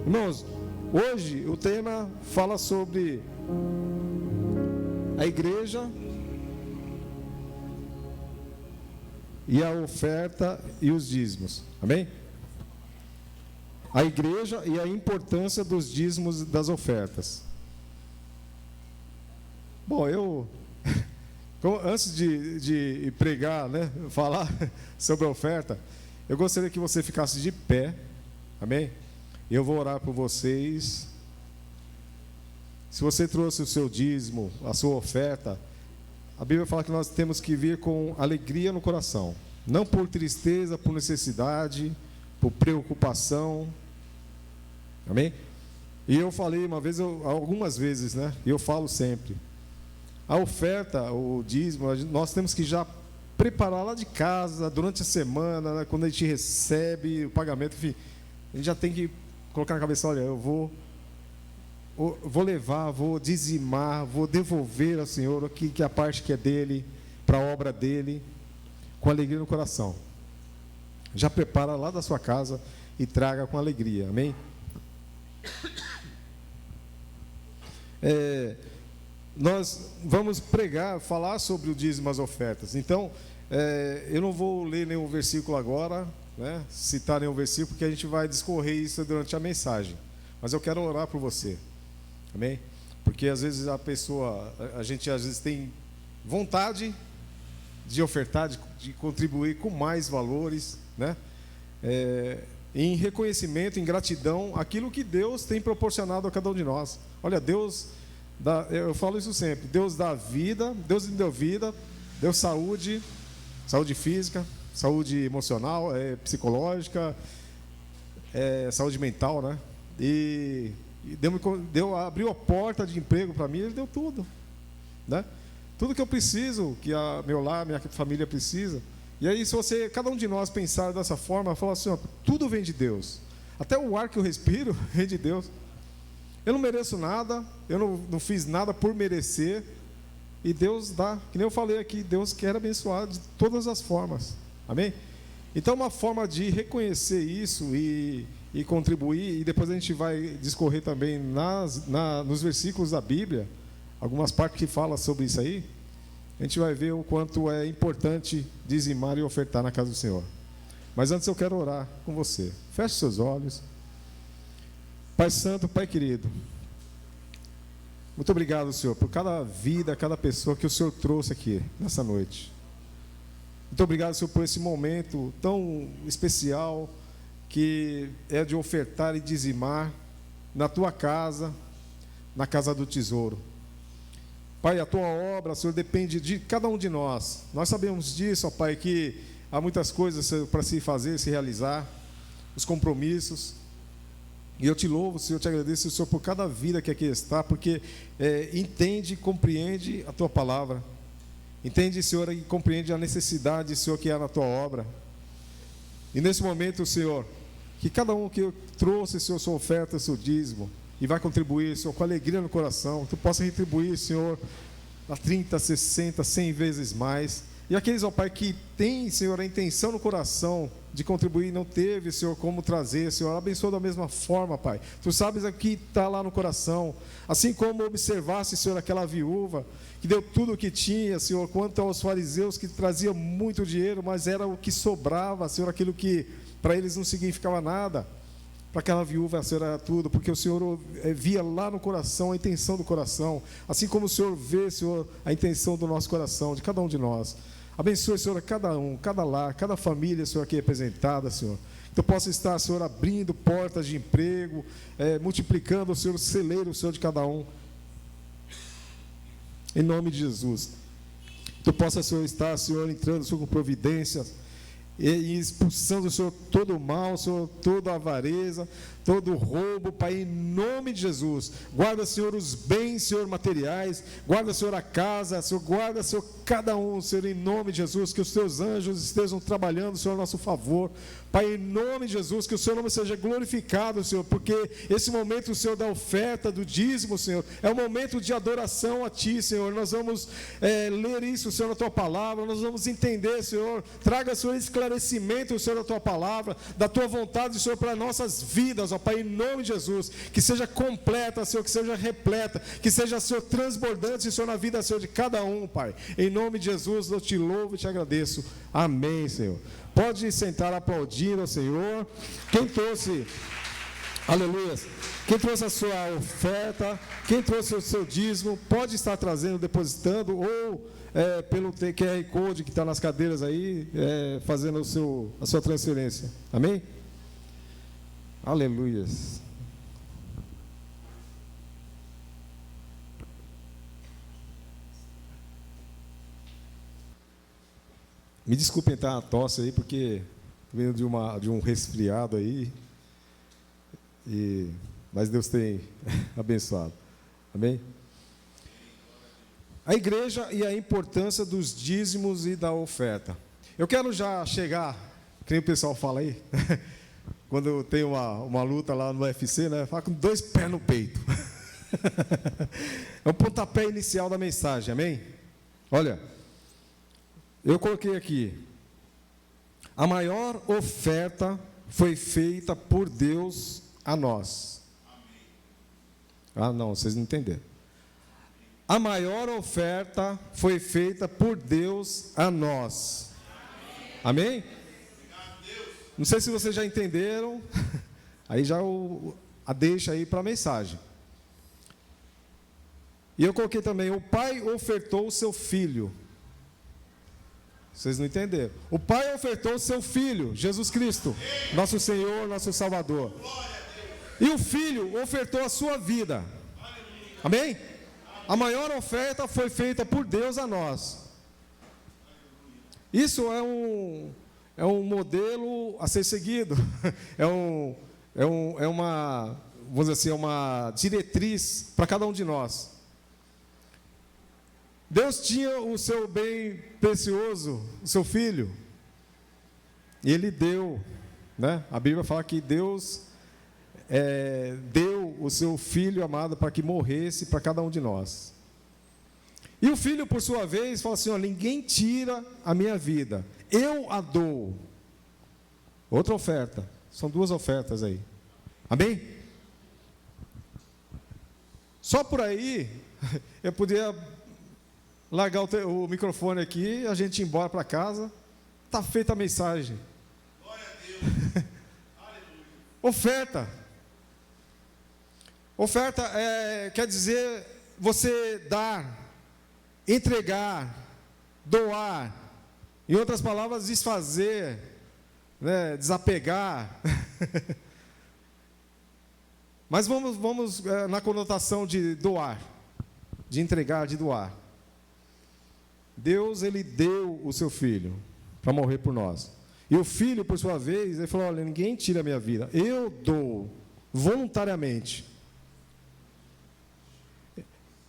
Irmãos, hoje o tema fala sobre a igreja e a oferta e os dízimos. Amém? A igreja e a importância dos dízimos e das ofertas. Bom, antes de pregar, né, falar sobre a oferta, eu gostaria que você ficasse de pé. Amém? Eu vou orar por vocês. Se você trouxe o seu dízimo, a sua oferta, a Bíblia fala que nós temos que vir com alegria no coração, não por tristeza, por necessidade, por preocupação. Amém? E eu falei algumas vezes, né? E eu falo sempre, a oferta, o dízimo, nós temos que já preparar lá de casa, durante a semana, né? Quando a gente recebe o pagamento, enfim, a gente já tem que colocar na cabeça, olha, eu vou levar, vou dizimar, vou devolver ao Senhor aqui, que é a parte que é dele, para a obra dele, com alegria no coração. Já prepara lá da sua casa e traga com alegria, amém? Nós vamos falar sobre o dízimo e as ofertas. Então, eu não vou ler nenhum versículo agora, né, citar nenhum versículo, porque a gente vai discorrer isso durante a mensagem. Mas eu quero orar por você, amém? Porque às vezes a gente às vezes tem vontade de ofertar, de contribuir com mais valores, né? Em reconhecimento, em gratidão, aquilo que Deus tem proporcionado a cada um de nós. Olha, eu falo isso sempre, Deus dá vida, Deus me deu vida, deu saúde física, saúde emocional, psicológica, saúde mental, né? E abriu a porta de emprego para mim, Ele deu tudo, né? Tudo que eu preciso, que meu lar, minha família precisa. E aí, se cada um de nós pensar dessa forma, falar assim, ó, tudo vem de Deus. Até o ar que eu respiro vem de Deus. Eu não mereço nada, eu não fiz nada por merecer. E Deus dá, que nem eu falei aqui, Deus quer abençoar de todas as formas. Amém? Então, uma forma de reconhecer isso e contribuir, e depois a gente vai discorrer também nos versículos da Bíblia, algumas partes que falam sobre isso aí, a gente vai ver o quanto é importante dizimar e ofertar na casa do Senhor. Mas antes eu quero orar com você. Feche seus olhos. Pai Santo, Pai querido, muito obrigado, Senhor, por cada vida, cada pessoa que o Senhor trouxe aqui nessa noite. Muito obrigado, Senhor, por esse momento tão especial que é de ofertar e dizimar na Tua casa, na casa do tesouro. Pai, a Tua obra, Senhor, depende de cada um de nós. Nós sabemos disso, ó Pai, que há muitas coisas para se fazer, se realizar, os compromissos. E eu te louvo, Senhor, eu te agradeço, Senhor, por cada vida que aqui está, porque entende e compreende a Tua palavra. Entende, Senhor, e compreende a necessidade, Senhor, que há na Tua obra. E nesse momento, Senhor, que cada um que trouxe, Senhor, sua oferta, seu dízimo, e vai contribuir, Senhor, com alegria no coração, que Tu possa retribuir, Senhor, a 30, 60, 100 vezes mais. E aqueles, ó Pai, que tem, Senhor, a intenção no coração de contribuir e não teve, Senhor, como trazer, Senhor, abençoa da mesma forma, Pai. Tu sabes o que está lá no coração. Assim como observaste, Senhor, aquela viúva que deu tudo o que tinha, Senhor, quanto aos fariseus que traziam muito dinheiro, mas era o que sobrava, Senhor, aquilo que para eles não significava nada. Para aquela viúva, Senhor, era tudo, porque o Senhor via lá no coração a intenção do coração, assim como o Senhor vê, Senhor, a intenção do nosso coração, de cada um de nós. Abençoe, Senhor, cada um, cada lar, cada família, Senhor, aqui representada, Senhor. Que eu possa estar, Senhor, abrindo portas de emprego, multiplicando, Senhor, o celeiro, Senhor, de cada um. Em nome de Jesus. Que tu possa, Senhor, estar, Senhor, entrando, Senhor, com providências, e expulsando, Senhor, todo o mal, Senhor, toda a avareza, todo o roubo, Pai, em nome de Jesus. Guarda, Senhor, os bens, Senhor, materiais, guarda, Senhor, a casa, Senhor, guarda, Senhor, cada um, Senhor, em nome de Jesus, que os Teus anjos estejam trabalhando, Senhor, a nosso favor. Pai, em nome de Jesus, que o Seu nome seja glorificado, Senhor, porque esse momento, Senhor, da oferta, do dízimo, Senhor, é um momento de adoração a Ti, Senhor. Nós vamos ler isso, Senhor, na Tua palavra, nós vamos entender, Senhor. Traga, Senhor, esclarecimento esclarecimento, Senhor, da Tua palavra, da Tua vontade, Senhor, para nossas vidas, ó Pai, em nome de Jesus, que seja completa, Senhor, que seja repleta, que seja, Senhor, transbordante, Senhor, na vida, Senhor, de cada um, Pai, em nome de Jesus, eu te louvo e te agradeço, amém, Senhor. Pode sentar aplaudindo ao Senhor. Quem trouxe, aleluia, quem trouxe a sua oferta, quem trouxe o seu dízimo, pode estar trazendo, depositando, ou pelo QR Code que está nas cadeiras aí, fazendo a sua transferência, amém? Aleluia. Me desculpem estar a tosse aí, porque venho de um resfriado aí, mas Deus tem abençoado, amém? A igreja e a importância dos dízimos e da oferta. Eu quero já chegar, que nem o pessoal fala aí, quando tem uma luta lá no UFC, né? Fala com 2 pés no peito. É o pontapé inicial da mensagem, amém? Olha, eu coloquei aqui, a maior oferta foi feita por Deus a nós. Ah, não, vocês não entenderam. A maior oferta foi feita por Deus a nós. Amém? Não sei se vocês já entenderam, aí já a deixa aí para a mensagem. E eu coloquei também, o Pai ofertou o seu Filho. Vocês não entenderam. O Pai ofertou o seu Filho, Jesus Cristo, nosso Senhor, nosso Salvador. E o Filho ofertou a sua vida. Amém? A maior oferta foi feita por Deus a nós. Isso é um modelo a ser seguido. É uma, vamos dizer assim, uma diretriz para cada um de nós. Deus tinha o seu bem precioso, o seu Filho, e Ele deu, né? A Bíblia fala que Deus deu o seu Filho amado para que morresse para cada um de nós. E o Filho, por sua vez, fala assim, ó, ninguém tira a minha vida, eu a dou. Outra oferta, são 2 ofertas aí, amém? Só por aí, eu podia largar o microfone aqui, a gente ir embora para casa, está feita a mensagem. Glória a Deus. Oferta. Oferta quer dizer você dar, entregar, doar, em outras palavras, desfazer, né, desapegar. Mas vamos na conotação de doar, de entregar, de doar. Deus, Ele deu o seu Filho para morrer por nós. E o Filho, por sua vez, Ele falou, olha, ninguém tira a minha vida, eu dou, voluntariamente.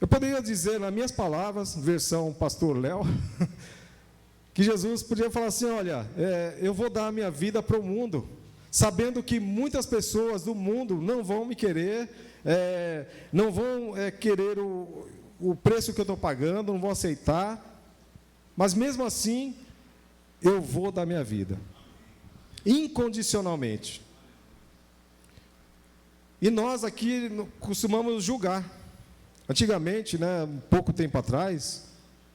Eu poderia dizer, nas minhas palavras, versão pastor Léo, que Jesus podia falar assim, olha, eu vou dar a minha vida para o mundo, sabendo que muitas pessoas do mundo não vão me querer, não vão querer o preço que eu estou pagando, não vão aceitar, mas mesmo assim, eu vou dar minha vida, incondicionalmente. E nós aqui costumamos julgar. Antigamente, né, pouco tempo atrás,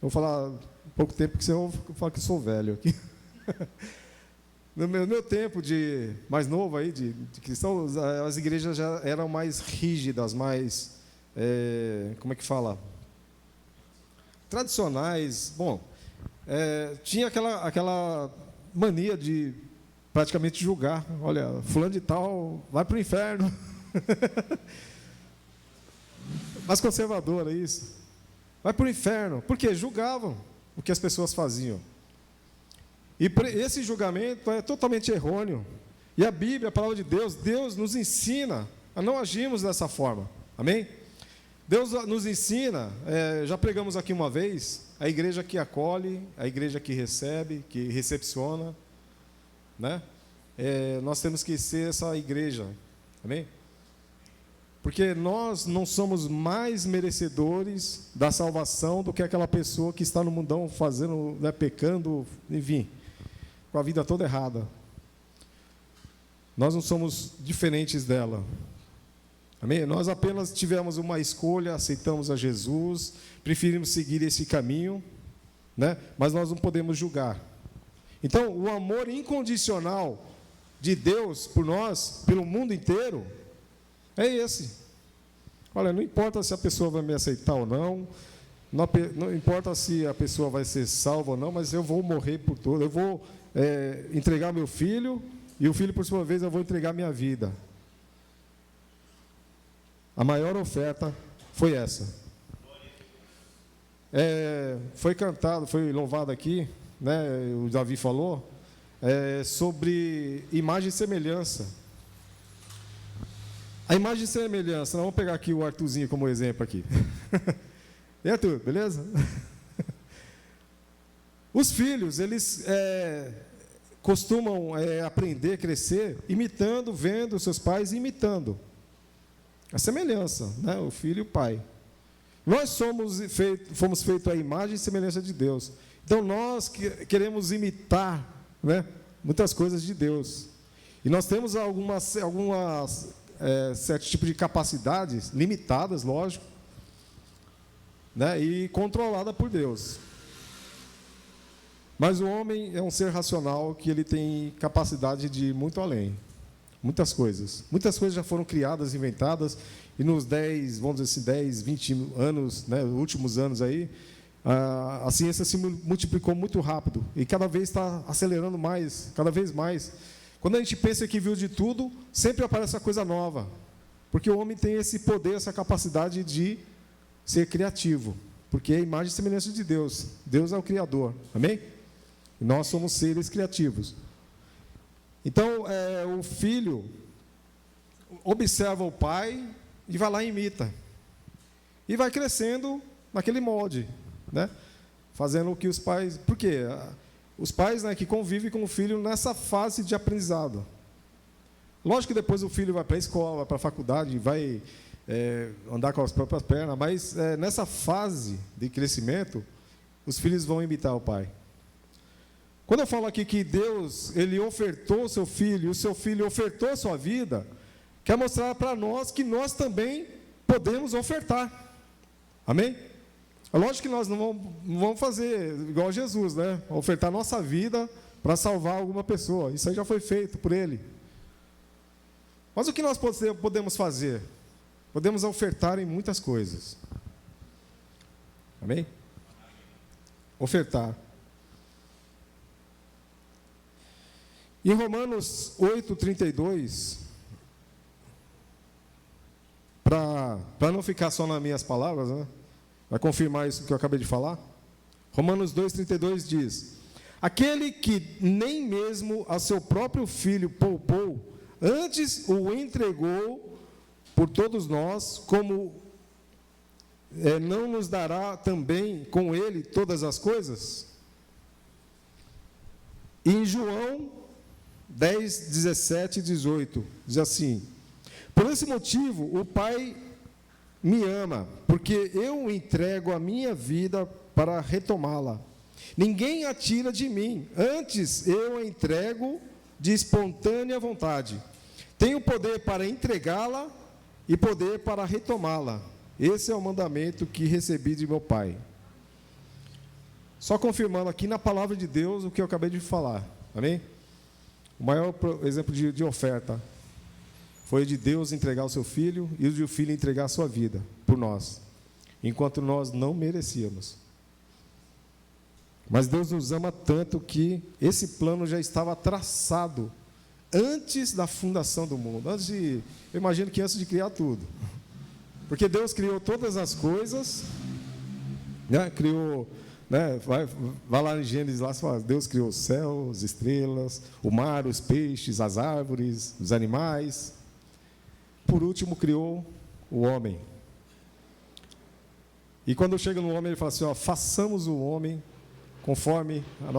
vou falar pouco tempo, porque senão eu falo que sou velho aqui. No meu tempo de mais novo aí, de cristão, as igrejas já eram mais rígidas, mais, como é que fala? Tradicionais. Bom, tinha aquela mania de praticamente julgar. Olha, fulano de tal vai para o inferno. Mais conservadora isso. Vai para o inferno. Por quê? Julgavam o que as pessoas faziam. E esse julgamento é totalmente errôneo. E a Bíblia, a palavra de Deus, Deus nos ensina a não agirmos dessa forma. Amém? Deus nos ensina, já pregamos aqui uma vez, a igreja que acolhe, a igreja que recebe, que recepciona, né? Nós temos que ser essa igreja. Amém? Porque nós não somos mais merecedores da salvação do que aquela pessoa que está no mundão fazendo, né, pecando, enfim, com a vida toda errada. Nós não somos diferentes dela. Amém? Nós apenas tivemos uma escolha, aceitamos a Jesus, preferimos seguir esse caminho, né? Mas nós não podemos julgar. Então, o amor incondicional de Deus por nós, pelo mundo inteiro, é esse. Olha, não importa se a pessoa vai me aceitar ou não, não importa se a pessoa vai ser salva ou não, mas eu vou morrer por todo, eu vou entregar meu filho, e o filho, por sua vez, eu vou entregar minha vida. A maior oferta foi essa. Foi cantado, foi louvado aqui, né, o Davi falou, sobre imagem e semelhança. A imagem e semelhança, nós vamos pegar aqui o Arthurzinho como exemplo aqui. E Arthur, beleza? Os filhos, eles costumam aprender, crescer, imitando, vendo seus pais imitando. A semelhança, né? O filho e o pai. Nós fomos feitos à imagem e semelhança de Deus. Então, nós queremos imitar, né, muitas coisas de Deus. E nós temos algumas certo tipo de capacidades, limitadas, lógico, né, e controlada por Deus. Mas o homem é um ser racional que ele tem capacidade de ir muito além. Muitas coisas. Muitas coisas já foram criadas, inventadas, e nos 10, vamos dizer assim, 10, 20 anos, né, últimos anos aí, a ciência se multiplicou muito rápido, e cada vez está acelerando mais, cada vez mais. Quando a gente pensa que viu de tudo, sempre aparece uma coisa nova, porque o homem tem esse poder, essa capacidade de ser criativo, porque é a imagem e semelhança de Deus. Deus é o Criador, amém? E nós somos seres criativos. Então, o filho observa o pai e vai lá e imita. E vai crescendo naquele molde, né? Fazendo o que os pais... Por quê? Os pais, né, que convivem com o filho nessa fase de aprendizado. Lógico que depois o filho vai para a escola, vai para a faculdade, vai andar com as próprias pernas, mas nessa fase de crescimento, os filhos vão imitar o pai. Quando eu falo aqui que Deus, Ele ofertou o seu filho, e o seu filho ofertou a sua vida, quer mostrar para nós que nós também podemos ofertar. Amém? É lógico que nós não vamos fazer igual a Jesus, né? Ofertar nossa vida para salvar alguma pessoa. Isso aí já foi feito por Ele. Mas o que nós podemos fazer? Podemos ofertar em muitas coisas. Amém? Ofertar. Em Romanos 8:32, para não ficar só nas minhas palavras, né? Vai confirmar isso que eu acabei de falar. Romanos 2:32 diz: aquele que nem mesmo a seu próprio filho poupou, antes o entregou por todos nós, como não nos dará também com ele todas as coisas? E em João 10, 17 e 18, diz assim: por esse motivo o Pai me ama, porque eu entrego a minha vida para retomá-la. Ninguém a tira de mim, antes eu a entrego de espontânea vontade. Tenho poder para entregá-la e poder para retomá-la. Esse é o mandamento que recebi de meu Pai. Só confirmando aqui na palavra de Deus o que eu acabei de falar, amém? O maior exemplo de oferta foi de Deus entregar o seu filho e de o filho entregar a sua vida por nós, enquanto nós não merecíamos. Mas Deus nos ama tanto que esse plano já estava traçado antes da fundação do mundo. Eu imagino que antes de criar tudo. Porque Deus criou todas as coisas, né? Criou... Né? Vai lá em Gênesis, lá, fala, Deus criou os céus, as estrelas, o mar, os peixes, as árvores, os animais. Por último, criou o homem. E quando chega no homem, ele fala assim: façamos o homem conforme a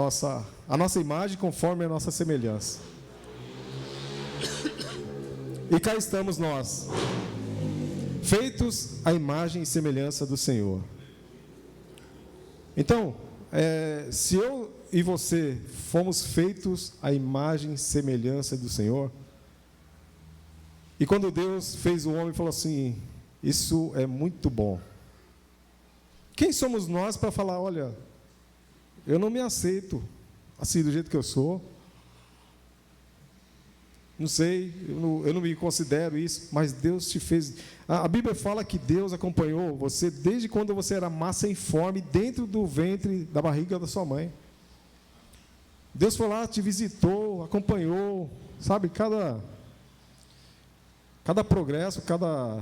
nossa imagem, conforme a nossa semelhança. E cá estamos nós, feitos à imagem e semelhança do Senhor. Então, se eu e você fomos feitos à imagem e semelhança do Senhor, e quando Deus fez o homem, falou assim: isso é muito bom. Quem somos nós para falar: olha, eu não me aceito assim do jeito que eu sou, não sei, eu não me considero isso, mas Deus te fez. A Bíblia fala que Deus acompanhou você desde quando você era massa informe, dentro do ventre, da barriga da sua mãe. Deus foi lá, te visitou, acompanhou, sabe, cada progresso, cada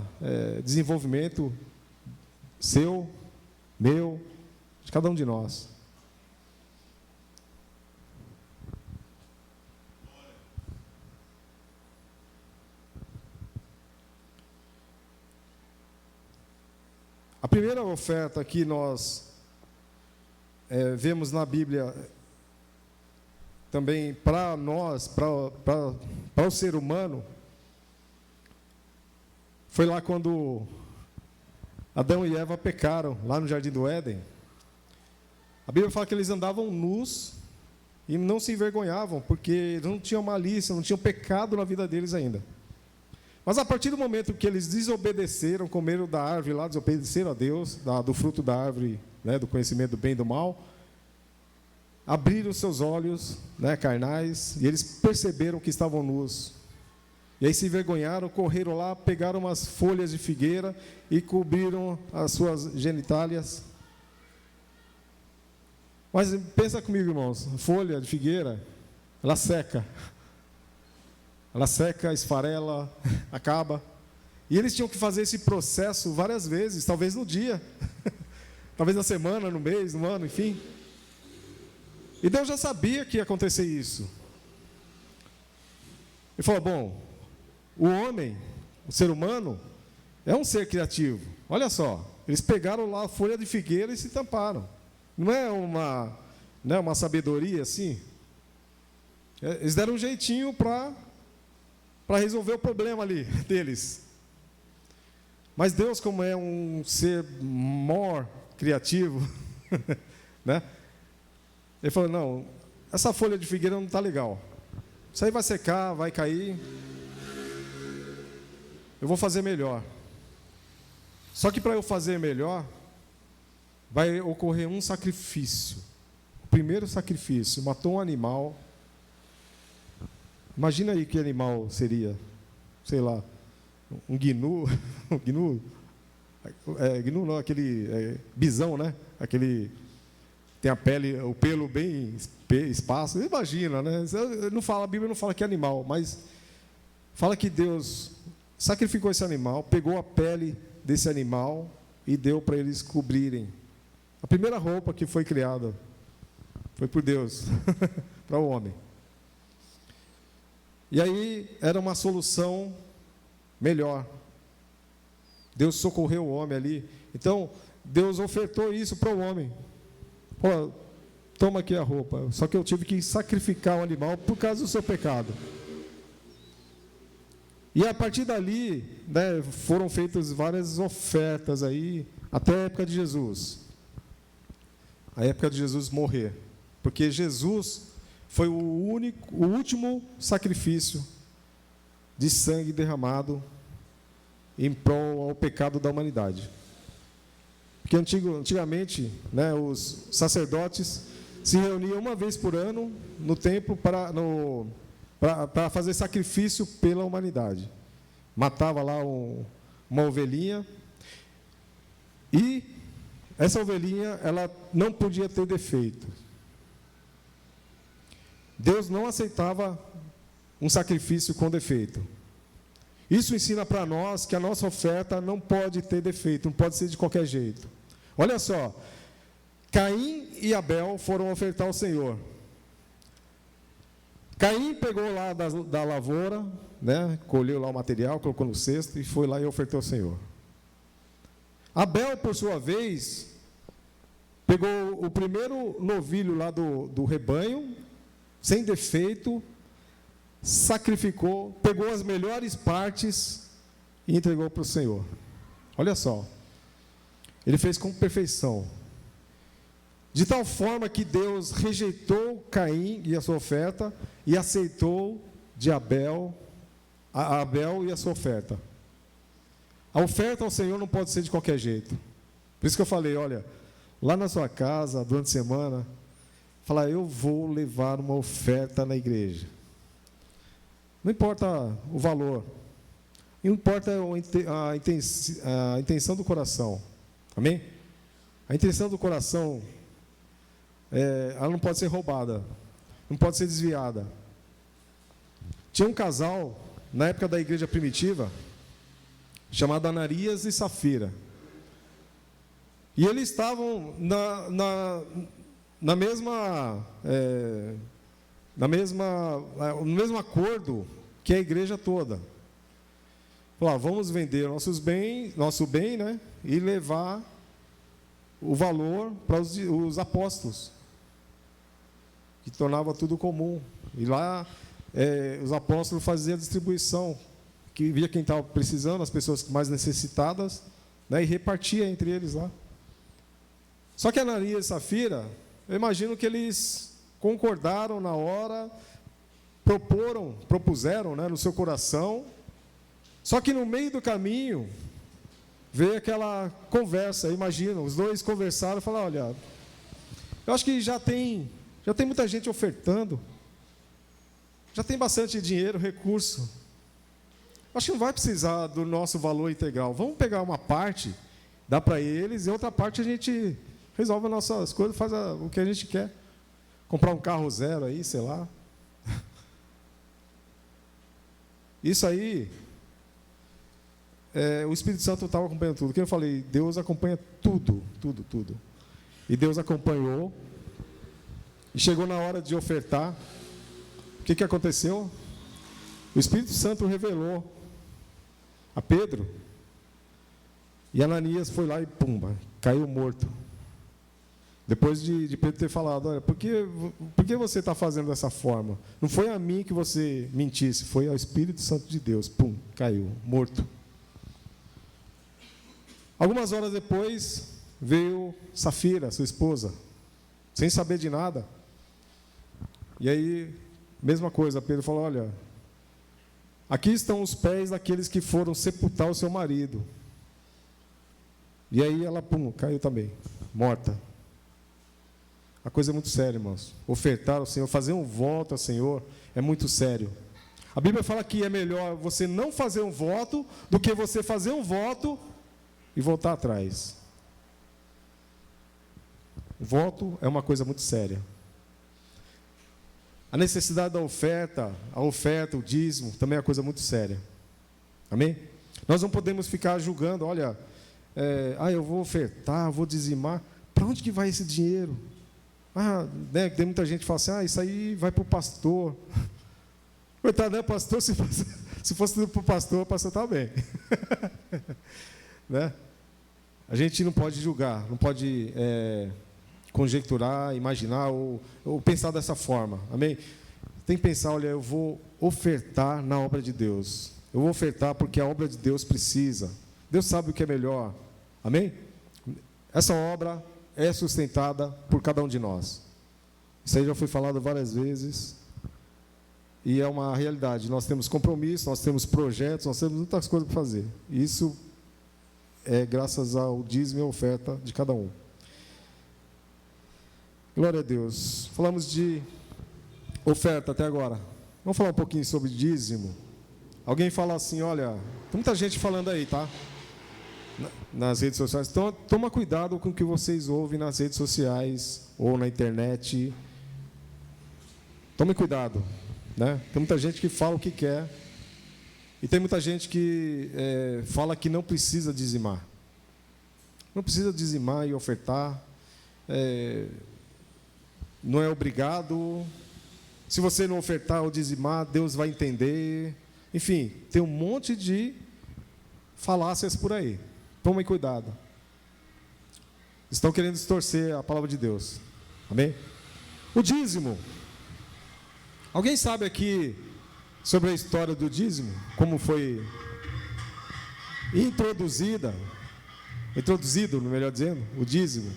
desenvolvimento seu, meu, de cada um de nós. A primeira oferta que nós vemos na Bíblia, também para nós, para o ser humano, foi lá quando Adão e Eva pecaram, lá no Jardim do Éden. A Bíblia fala que eles andavam nus e não se envergonhavam, porque não tinham malícia, não tinham pecado na vida deles ainda. Mas a partir do momento que eles desobedeceram, comeram da árvore lá, desobedeceram a Deus, do fruto da árvore, né, do conhecimento do bem e do mal, abriram seus olhos, né, carnais, e eles perceberam que estavam nus. E aí se envergonharam, correram lá, pegaram umas folhas de figueira e cobriram as suas genitálias. Mas pensa comigo, irmãos, a folha de figueira, ela seca. Ela seca, esfarela, acaba. E eles tinham que fazer esse processo várias vezes, talvez no dia, talvez na semana, no mês, no ano, enfim. E Deus já sabia que ia acontecer isso. Ele falou: bom, o homem, o ser humano, é um ser criativo. Olha só, eles pegaram lá a folha de figueira e se tamparam. Não é uma sabedoria assim? Eles deram um jeitinho para resolver o problema ali deles. Mas Deus, como é um ser maior, criativo, né? Ele falou: não, essa folha de figueira não está legal. Isso aí vai secar, vai cair. Eu vou fazer melhor. Só que para eu fazer melhor, vai ocorrer um sacrifício. O primeiro sacrifício: matou um animal. Imagina aí que animal seria, sei lá, um gnu, gnu não, aquele bisão, né? Aquele tem a pele, o pelo bem espaço. Imagina, né? Não fala, a Bíblia não fala que é animal, mas fala que Deus sacrificou esse animal, pegou a pele desse animal e deu para eles cobrirem. A primeira roupa que foi criada foi por Deus para o homem. E aí era uma solução melhor. Deus socorreu o homem ali. Então, Deus ofertou isso para o homem. Pô, toma aqui a roupa. Só que eu tive que sacrificar o animal por causa do seu pecado. E a partir dali, né, foram feitas várias ofertas aí, até a época de Jesus. A época de Jesus morrer. Porque Jesus foi o último sacrifício de sangue derramado em prol ao pecado da humanidade. Porque antigamente, né, os sacerdotes se reuniam uma vez por ano no templo para fazer sacrifício pela humanidade. Matava lá uma ovelhinha, e essa ovelhinha ela não podia ter defeito. Deus não aceitava um sacrifício com defeito. Isso ensina para nós que a nossa oferta não pode ter defeito, não pode ser de qualquer jeito. Olha só, Caim e Abel foram ofertar ao Senhor. Caim pegou lá da lavoura, né, colheu lá o material, colocou no cesto e foi lá e ofertou ao Senhor. Abel, por sua vez, pegou o primeiro novilho lá do rebanho, sem defeito, sacrificou, pegou as melhores partes e entregou para o Senhor. Olha só, ele fez com perfeição. de tal forma que Deus rejeitou Caim e a sua oferta e aceitou de Abel e a sua oferta. A oferta ao Senhor não pode ser de qualquer jeito. Por isso que eu falei, olha, lá na sua casa, durante a semana, falar, eu vou levar uma oferta na igreja. Não importa o valor, não importa a intenção do coração. Amém? A intenção do coração, ela não pode ser roubada, não pode ser desviada. Tinha um casal, na época da igreja primitiva, chamado Ananias e Safira. E eles estavam no mesmo acordo que a igreja toda. Falaram, vamos vender nosso bem, né, e levar o valor para os apóstolos, que tornava tudo comum. E lá os apóstolos faziam a distribuição, que via quem estava precisando, as pessoas mais necessitadas, né, e repartia entre eles lá. Só que Ananias e Safira, eu imagino que eles concordaram na hora, propuseram, né, no seu coração. Só que no meio do caminho veio aquela conversa, imagina, os dois conversaram e falaram, olha, eu acho que já tem muita gente ofertando, já tem bastante dinheiro, recurso, acho que não vai precisar do nosso valor integral, vamos pegar uma parte, dá para eles, e outra parte a gente resolve as nossas coisas, faz o que a gente quer, comprar um carro zero aí, sei lá. Isso aí, o Espírito Santo estava acompanhando tudo. O que eu falei, Deus acompanha tudo. E Deus acompanhou. E chegou na hora de ofertar. O que aconteceu? O Espírito Santo revelou a Pedro. E Ananias foi lá e pumba, caiu morto. Depois de Pedro ter falado, olha, por que você está fazendo dessa forma? Não foi a mim que você mentisse, foi ao Espírito Santo de Deus. Pum, caiu, morto. Algumas horas depois, veio Safira, sua esposa, sem saber de nada. E aí, mesma coisa, Pedro falou, olha, aqui estão os pés daqueles que foram sepultar o seu marido. E aí ela, pum, caiu também, morta. A coisa é muito séria, irmãos. Ofertar ao Senhor, fazer um voto ao Senhor, é muito sério. A Bíblia fala que é melhor você não fazer um voto do que você fazer um voto e voltar atrás. O voto é uma coisa muito séria. A necessidade da oferta, o dízimo, também é uma coisa muito séria. Amém? Nós não podemos ficar julgando, olha, eu vou ofertar, vou dizimar. Para onde que vai esse dinheiro? Né, tem muita gente que fala assim, isso aí vai para o pastor. Coitado, né, pastor? Se fosse tudo para o pastor está bem. Né? A gente não pode julgar, não pode conjecturar, imaginar ou pensar dessa forma. Amém? Tem que pensar, olha, eu vou ofertar na obra de Deus. Eu vou ofertar porque a obra de Deus precisa. Deus sabe o que é melhor. Amém? Essa obra é sustentada por cada um de nós. Isso aí já foi falado várias vezes. E é uma realidade. Nós temos compromisso, nós temos projetos, nós temos muitas coisas para fazer. Isso é graças ao dízimo e à oferta de cada um. Glória a Deus. Falamos de oferta até agora. Vamos falar um pouquinho sobre dízimo. Alguém fala assim, olha, tem muita gente falando aí, tá? Nas redes sociais. Então, toma cuidado com o que vocês ouvem nas redes sociais ou na internet. Tome cuidado, né? Tem muita gente que fala o que quer e tem muita gente que fala que não precisa dizimar. Não precisa dizimar e ofertar. Não é obrigado. Se você não ofertar ou dizimar, Deus vai entender. Enfim, tem um monte de falácias por aí. Tomem cuidado. Estão querendo distorcer a palavra de Deus. Amém? O dízimo. Alguém sabe aqui sobre a história do dízimo? Como foi introduzido, melhor dizendo, o dízimo.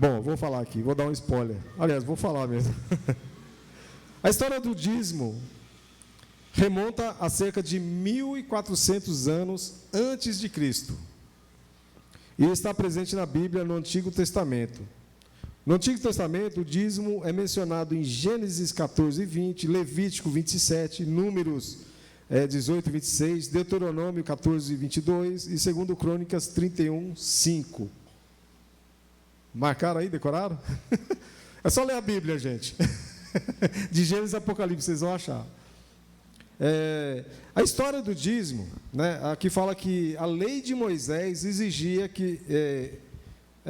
Bom, vou falar aqui, vou dar um spoiler. Aliás, vou falar mesmo. A história do dízimo remonta a cerca de 1400 anos antes de Cristo. E está presente na Bíblia no Antigo Testamento. No Antigo Testamento, o dízimo é mencionado em Gênesis 14 e 20, Levítico 27, Números 18 e 26, Deuteronômio 14 e 22 e 2 Crônicas 31, 5. Marcaram aí, decoraram? É só ler a Bíblia, gente. De Gênesis a Apocalipse, vocês vão achar. A história do dízimo, né, aqui fala que a lei de Moisés exigia que,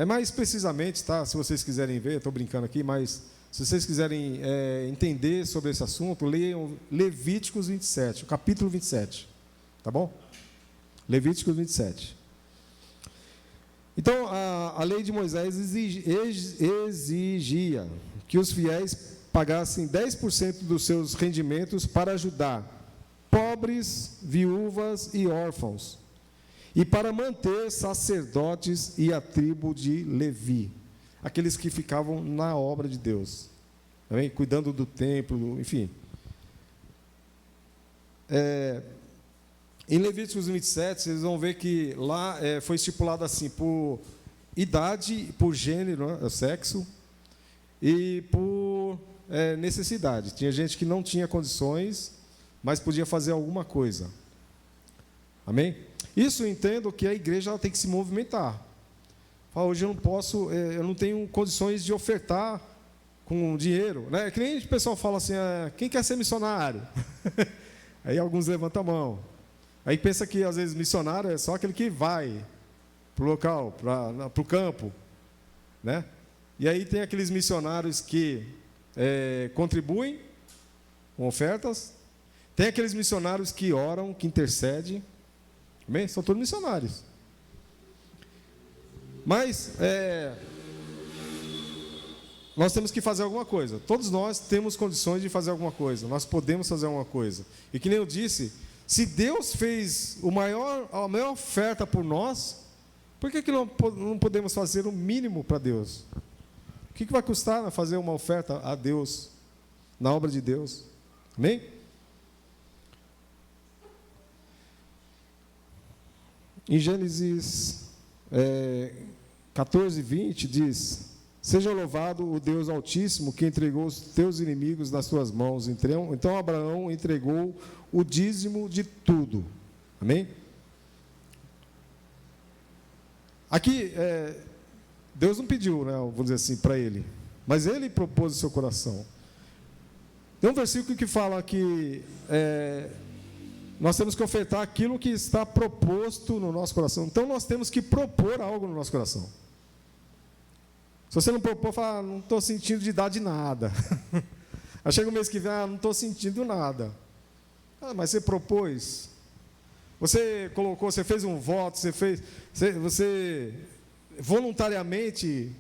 mais precisamente, tá, se vocês quiserem ver, estou brincando aqui, mas se vocês quiserem entender sobre esse assunto, leiam Levíticos 27, o capítulo 27, tá bom? Levíticos 27. Então, a lei de Moisés exigia que os fiéis pagassem 10% dos seus rendimentos para ajudar pobres, viúvas e órfãos, e para manter sacerdotes e a tribo de Levi, aqueles que ficavam na obra de Deus, também, cuidando do templo, enfim. Em Levíticos 27, vocês vão ver que lá foi estipulado assim, por idade, por gênero, né, sexo, e por necessidade. Tinha gente que não tinha condições, mas podia fazer alguma coisa. Amém? Isso eu entendo que a igreja ela tem que se movimentar. Hoje eu não posso, eu não tenho condições de ofertar com dinheiro, né? Que nem o pessoal fala assim, quem quer ser missionário? Aí alguns levantam a mão. Aí pensa que às vezes missionário é só aquele que vai para o local, para o campo, né? E aí tem aqueles missionários que contribuem com ofertas, tem aqueles missionários que oram, que intercedem, amém? São todos missionários. Mas nós temos que fazer alguma coisa. Todos nós temos condições de fazer alguma coisa. Nós podemos fazer alguma coisa. E que nem eu disse, se Deus fez a maior oferta por nós, por que não podemos fazer o mínimo para Deus? O que vai custar fazer uma oferta a Deus, na obra de Deus? Amém? Em Gênesis 14, 20 diz: seja louvado o Deus Altíssimo que entregou os teus inimigos nas tuas mãos. Então Abraão entregou o dízimo de tudo. Amém? Aqui, Deus não pediu, né, vamos dizer assim, para ele, mas ele propôs o seu coração. Tem um versículo que fala que nós temos que ofertar aquilo que está proposto no nosso coração. Então nós temos que propor algo no nosso coração. Se você não propor, fala, não estou sentindo de dar de nada. Aí chega o mês que vem, não estou sentindo nada. Mas você propôs. Você colocou, você fez um voto, você voluntariamente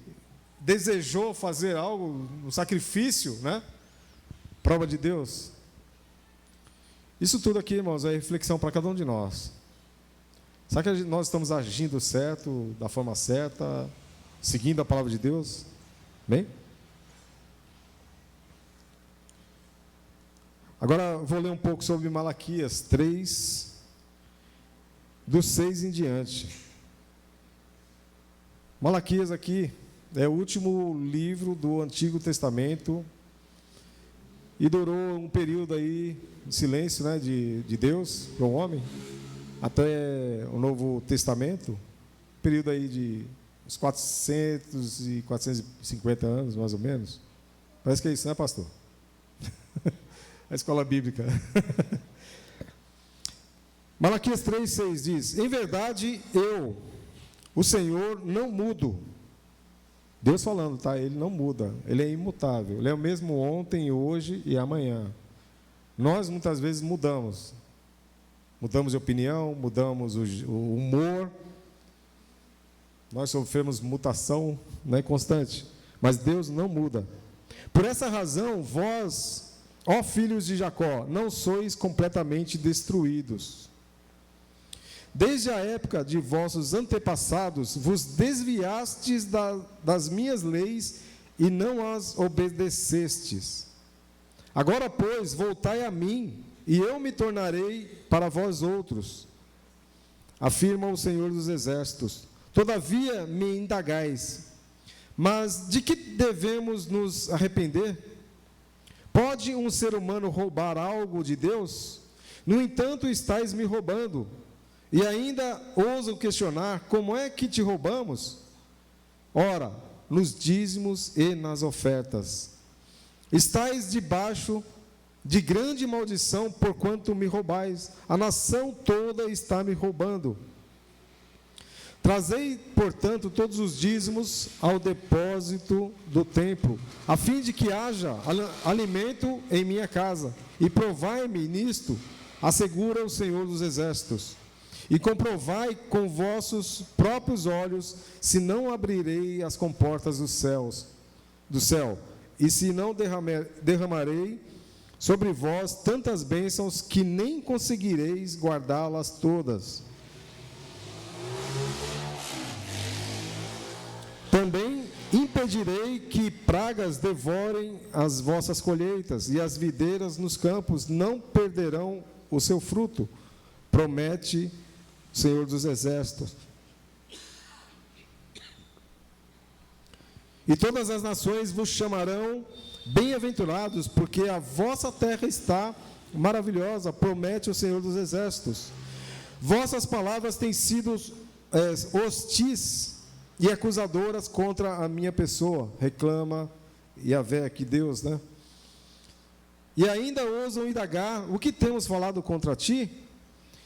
desejou fazer algo, um sacrifício, né? Prova de Deus. Isso tudo aqui, irmãos, é reflexão para cada um de nós. Será que nós estamos agindo certo, da forma certa, seguindo a palavra de Deus? Bem? Agora vou ler um pouco sobre Malaquias 3, do 6 em diante. Malaquias aqui é o último livro do Antigo Testamento e durou um período aí de silêncio, né, de Deus para o homem, até o Novo Testamento, período aí de uns 450 anos, mais ou menos. Parece que é isso, né, pastor? A escola bíblica. Malaquias 3,6 diz: em verdade, eu, o Senhor, não mudo. Deus falando, tá? Ele não muda, ele é imutável. Ele é o mesmo ontem, hoje e amanhã. Nós, muitas vezes, mudamos. Mudamos de opinião, mudamos o humor. Nós sofremos mutação, né, constante. Mas Deus não muda. Por essa razão, vós, ó filhos de Jacó, não sois completamente destruídos. desde a época de vossos antepassados, vos desviastes das minhas leis e não as obedecestes. Agora, pois, voltai a mim, e eu me tornarei para vós outros, afirma o Senhor dos Exércitos. Todavia me indagais, mas de que devemos nos arrepender? Pode um ser humano roubar algo de Deus? No entanto, estáis me roubando, e ainda ousam questionar: como é que te roubamos? Ora, nos dízimos e nas ofertas. Estais debaixo de grande maldição, porquanto me roubais. A nação toda está me roubando. Trazei, portanto, todos os dízimos ao depósito do templo, a fim de que haja alimento em minha casa, e provai-me nisto, assegura o Senhor dos Exércitos, e comprovai com vossos próprios olhos, se não abrirei as comportas do céu, e se não derramarei sobre vós tantas bênçãos que nem conseguireis guardá-las todas. Também impedirei que pragas devorem as vossas colheitas, e as videiras nos campos não perderão o seu fruto, promete o Senhor dos Exércitos. E todas as nações vos chamarão bem-aventurados, porque a vossa terra está maravilhosa, promete o Senhor dos Exércitos. Vossas palavras têm sido hostis e acusadoras contra a minha pessoa, reclama Yahvé, que Deus, né? E ainda ousam indagar: o que temos falado contra ti?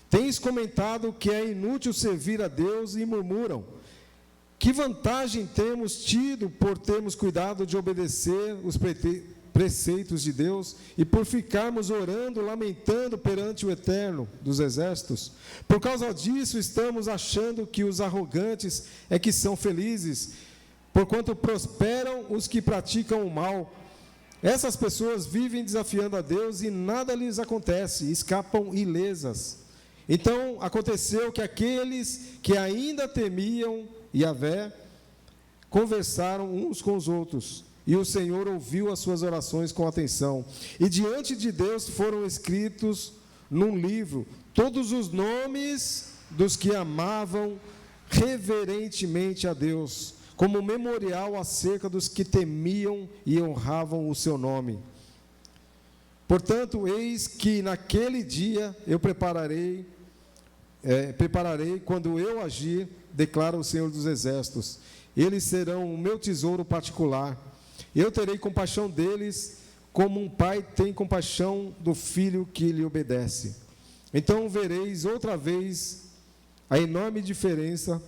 Tens comentado que é inútil servir a Deus e murmuram: que vantagem temos tido por termos cuidado de obedecer os preceitos de Deus e por ficarmos orando, lamentando perante o Eterno dos Exércitos? Por causa disso, estamos achando que os arrogantes é que são felizes, porquanto prosperam os que praticam o mal. Essas pessoas vivem desafiando a Deus e nada lhes acontece, escapam ilesas. Então aconteceu que aqueles que ainda temiam Yahvé conversaram uns com os outros, e o Senhor ouviu as suas orações com atenção, e diante de Deus foram escritos num livro todos os nomes dos que amavam reverentemente a Deus, como memorial acerca dos que temiam e honravam o seu nome. Portanto, eis que naquele dia eu prepararei quando eu agir, declara o Senhor dos Exércitos. Eles serão o meu tesouro particular. Eu terei compaixão deles, como um pai tem compaixão do filho que lhe obedece. Então vereis outra vez a enorme diferença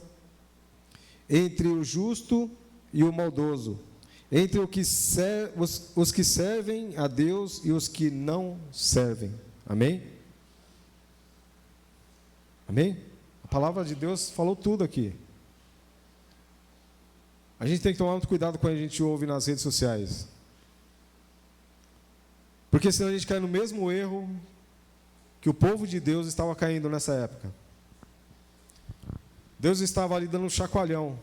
entre o justo e o maldoso, entre os que servem a Deus e os que não servem. Amém? Amém? A palavra de Deus falou tudo aqui. A gente tem que tomar muito cuidado quando a gente ouve nas redes sociais, porque senão a gente cai no mesmo erro que o povo de Deus estava caindo nessa época. Deus estava ali dando um chacoalhão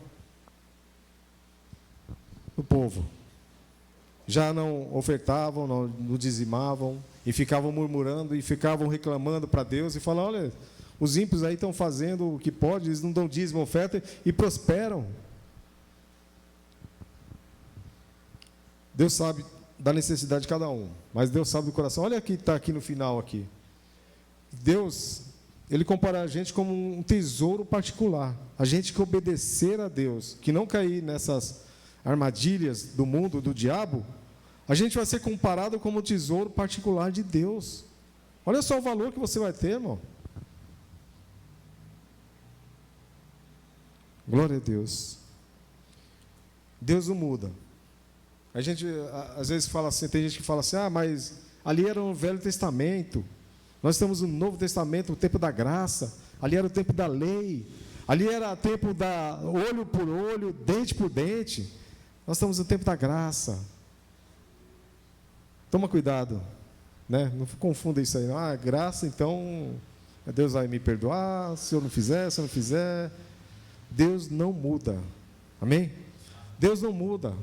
no povo. Já não ofertavam, não dizimavam, e ficavam murmurando, e ficavam reclamando para Deus, e falando: olha, os ímpios aí estão fazendo o que pode, eles não dão dízimo, oferta, e prosperam. Deus sabe da necessidade de cada um, mas Deus sabe do coração. Olha aqui, está aqui no final aqui. Deus, Ele compara a gente como um tesouro particular. A gente que obedecer a Deus, que não cair nessas armadilhas do mundo, do diabo, a gente vai ser comparado como um tesouro particular de Deus. Olha só o valor que você vai ter, irmão. Glória a Deus. Deus não muda. A gente às vezes fala assim, tem gente que fala assim: ah, mas ali era no Velho Testamento, nós estamos no Novo Testamento, o tempo da graça, ali era o tempo da lei, ali era o tempo da olho por olho, dente por dente. Nós estamos no tempo da graça. Toma cuidado, né? Não confunda isso aí, não. Ah, graça então Deus vai me perdoar se eu não fizer, se eu não fizer. Deus não muda. Amém? Deus não muda.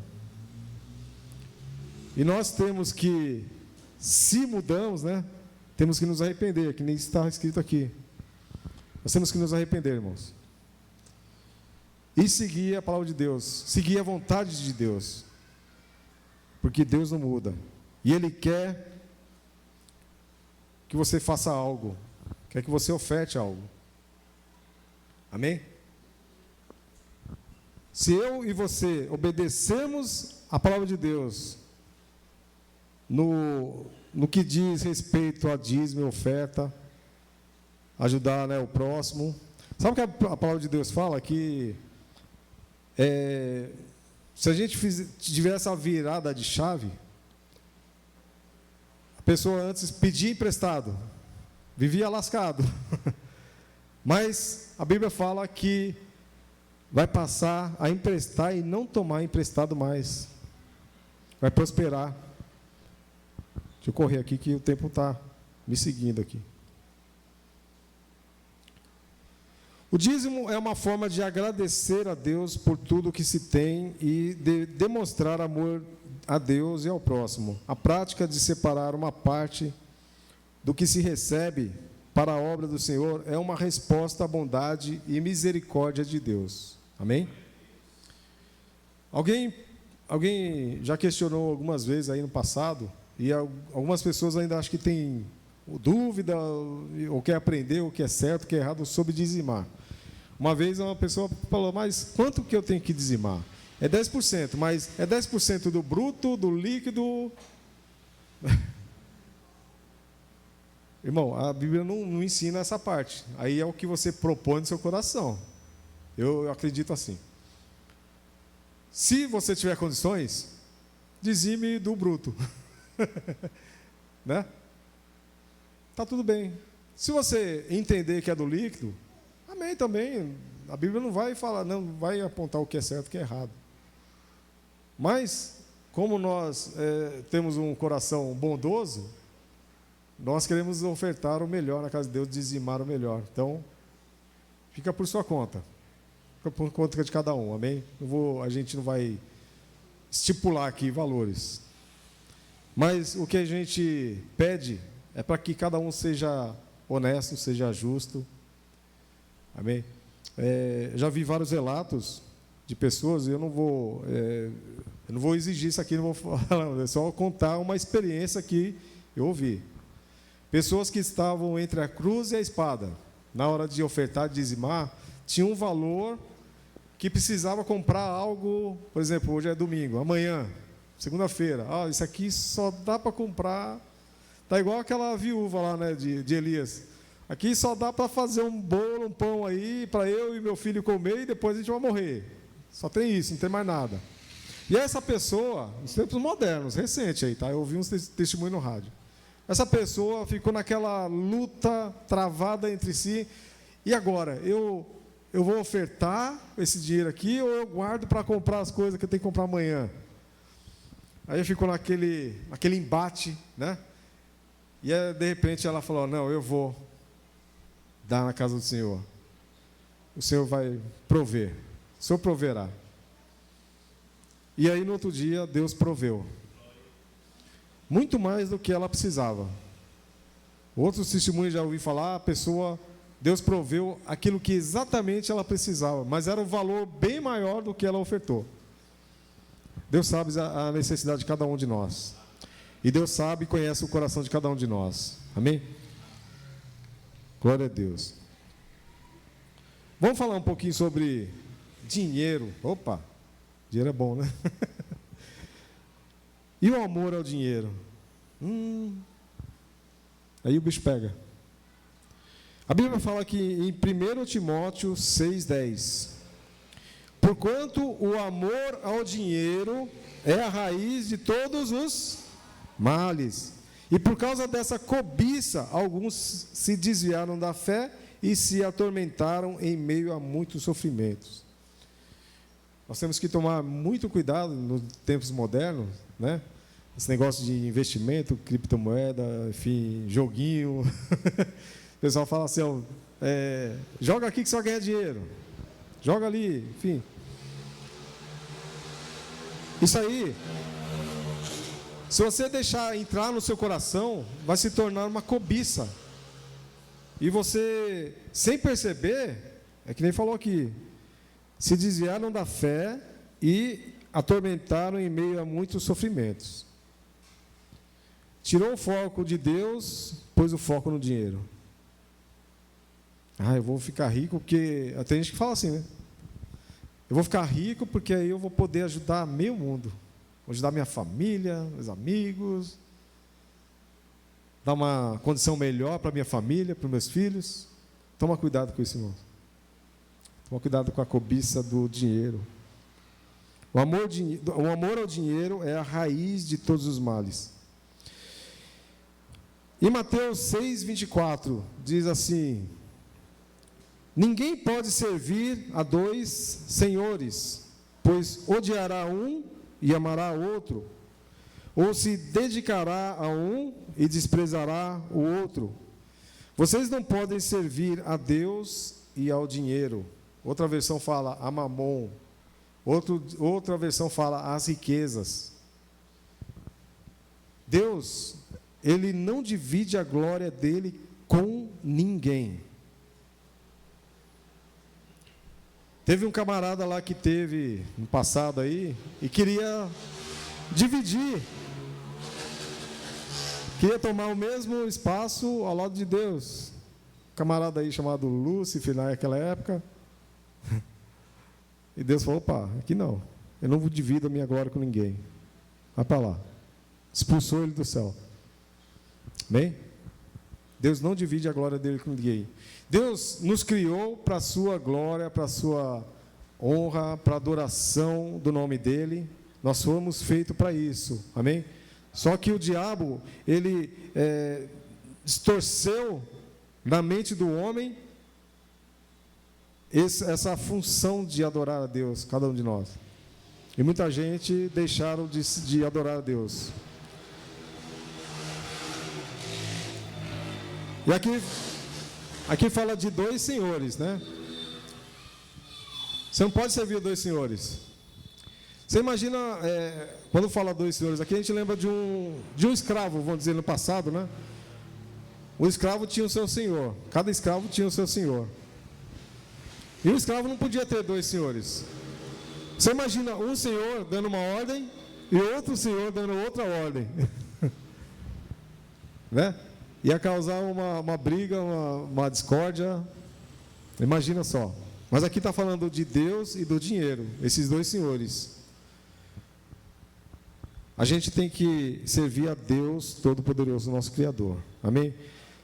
E nós temos que, se mudamos, né? Temos que nos arrepender, que nem está escrito aqui. Nós temos que nos arrepender, irmãos. E seguir a palavra de Deus, seguir a vontade de Deus. Porque Deus não muda. E Ele quer que você faça algo. Quer que você oferte algo. Amém? Se eu e você obedecemos a palavra de Deus, no que diz respeito a dízimo e oferta, ajudar, né, o próximo. Sabe o que a palavra de Deus fala? Que se a gente tiver essa virada de chave, a pessoa antes pedia emprestado, vivia lascado. Mas a Bíblia fala que vai passar a emprestar e não tomar emprestado mais. Vai prosperar. Deixa eu correr aqui que o tempo está me seguindo aqui. O dízimo é uma forma de agradecer a Deus por tudo que se tem e de demonstrar amor a Deus e ao próximo. A prática de separar uma parte do que se recebe para a obra do Senhor é uma resposta à bondade e misericórdia de Deus. Amém? Alguém já questionou algumas vezes aí no passado, e algumas pessoas ainda acham que tem dúvida, ou quer aprender o que é certo, o que é errado, sobre dizimar. Uma vez uma pessoa falou, mas quanto que eu tenho que dizimar? É 10%, mas é 10% do bruto, do líquido? Irmão, a Bíblia não ensina essa parte. Aí é o que você propõe no seu coração. Eu acredito assim. Se você tiver condições, dizime do bruto. Né? Tá tudo bem. Se você entender que é do líquido, amém também. A Bíblia não vai falar, não vai apontar o que é certo e o que é errado. Mas, como nós temos um coração bondoso, nós queremos ofertar o melhor na casa de Deus, dizimar o melhor. Então, fica por sua conta. Fica por conta de cada um, amém? A gente não vai estipular aqui valores. Mas o que a gente pede é para que cada um seja honesto, seja justo. Amém? Já vi vários relatos de pessoas, e eu não vou exigir isso aqui, não vou falar, é só contar uma experiência que eu ouvi. Pessoas que estavam entre a cruz e a espada, na hora de ofertar, de dizimar, tinham um valor que precisava comprar algo, por exemplo, hoje é domingo, amanhã, segunda-feira, isso aqui só dá para comprar, está igual aquela viúva lá, né, de Elias, aqui só dá para fazer um bolo, um pão aí, para eu e meu filho comer, e depois a gente vai morrer, só tem isso, não tem mais nada. E essa pessoa, nos tempos modernos, recente aí, tá? Eu ouvi uns testemunhos no rádio, essa pessoa ficou naquela luta travada entre si, e agora, eu vou ofertar esse dinheiro aqui ou eu guardo para comprar as coisas que eu tenho que comprar amanhã? Aí ficou naquele embate, né? E aí, de repente ela falou, não, eu vou dar na casa do Senhor. O Senhor vai prover. O Senhor proverá. E aí no outro dia Deus proveu. Muito mais do que ela precisava. Outros testemunhos já ouvi falar, a pessoa... Deus proveu aquilo que exatamente ela precisava, mas era um valor bem maior do que ela ofertou. Deus sabe a necessidade de cada um de nós. E Deus sabe e conhece o coração de cada um de nós. Amém? Glória a Deus. Vamos falar um pouquinho sobre dinheiro. Opa, dinheiro é bom, né? E o amor ao dinheiro? Aí o bicho pega. A Bíblia fala que em 1 Timóteo 6,10: porquanto o amor ao dinheiro é a raiz de todos os males, e por causa dessa cobiça, alguns se desviaram da fé e se atormentaram em meio a muitos sofrimentos. Nós temos que tomar muito cuidado nos tempos modernos, né? Esse negócio de investimento, criptomoeda, enfim, joguinho. pessoal fala assim, ó, joga aqui que você vai ganhar dinheiro. Joga ali, enfim. Isso aí, se você deixar entrar no seu coração, vai se tornar uma cobiça. E você, sem perceber, é que nem falou aqui, se desviaram da fé e atormentaram em meio a muitos sofrimentos. Tirou o foco de Deus, pôs o foco no dinheiro. Eu vou ficar rico porque... Tem gente que fala assim, né? Eu vou ficar rico porque aí eu vou poder ajudar meio mundo. Vou ajudar minha família, meus amigos, dar uma condição melhor para minha família, para meus filhos. Toma cuidado com isso, irmão. Toma cuidado com a cobiça do dinheiro. O amor ao dinheiro é a raiz de todos os males. Em Mateus 6:24, diz assim: ninguém pode servir a dois senhores, pois odiará um e amará outro, ou se dedicará a um e desprezará o outro. Vocês não podem servir a Deus e ao dinheiro. Outra versão fala a mamon. Outra versão fala as riquezas. Deus, Ele não divide a glória dele com ninguém. Teve um camarada lá que teve no passado aí e queria dividir. Queria tomar o mesmo espaço ao lado de Deus. Um camarada aí chamado Lúcifer naquela época. E Deus falou: opa, aqui não. Eu não divido a minha glória com ninguém. Vai para lá. Expulsou ele do céu. Bem? Deus não divide a glória dele com ninguém. Deus nos criou para a sua glória, para a sua honra, para a adoração do nome dele. Nós fomos feitos para isso. Amém? Só que o diabo, ele distorceu na mente do homem essa função de adorar a Deus, cada um de nós. E muita gente deixaram de adorar a Deus. E aqui fala de dois senhores, né? Você não pode servir dois senhores. Você imagina, quando fala dois senhores aqui, a gente lembra de um escravo, vamos dizer, no passado, né? O escravo tinha o seu senhor. Cada escravo tinha o seu senhor. E o escravo não podia ter dois senhores. Você imagina um senhor dando uma ordem e outro senhor dando outra ordem. Né? Ia causar uma briga, uma discórdia. Imagina só. Mas aqui está falando de Deus e do dinheiro, esses dois senhores. A gente tem que servir a Deus Todo-Poderoso, nosso Criador. Amém?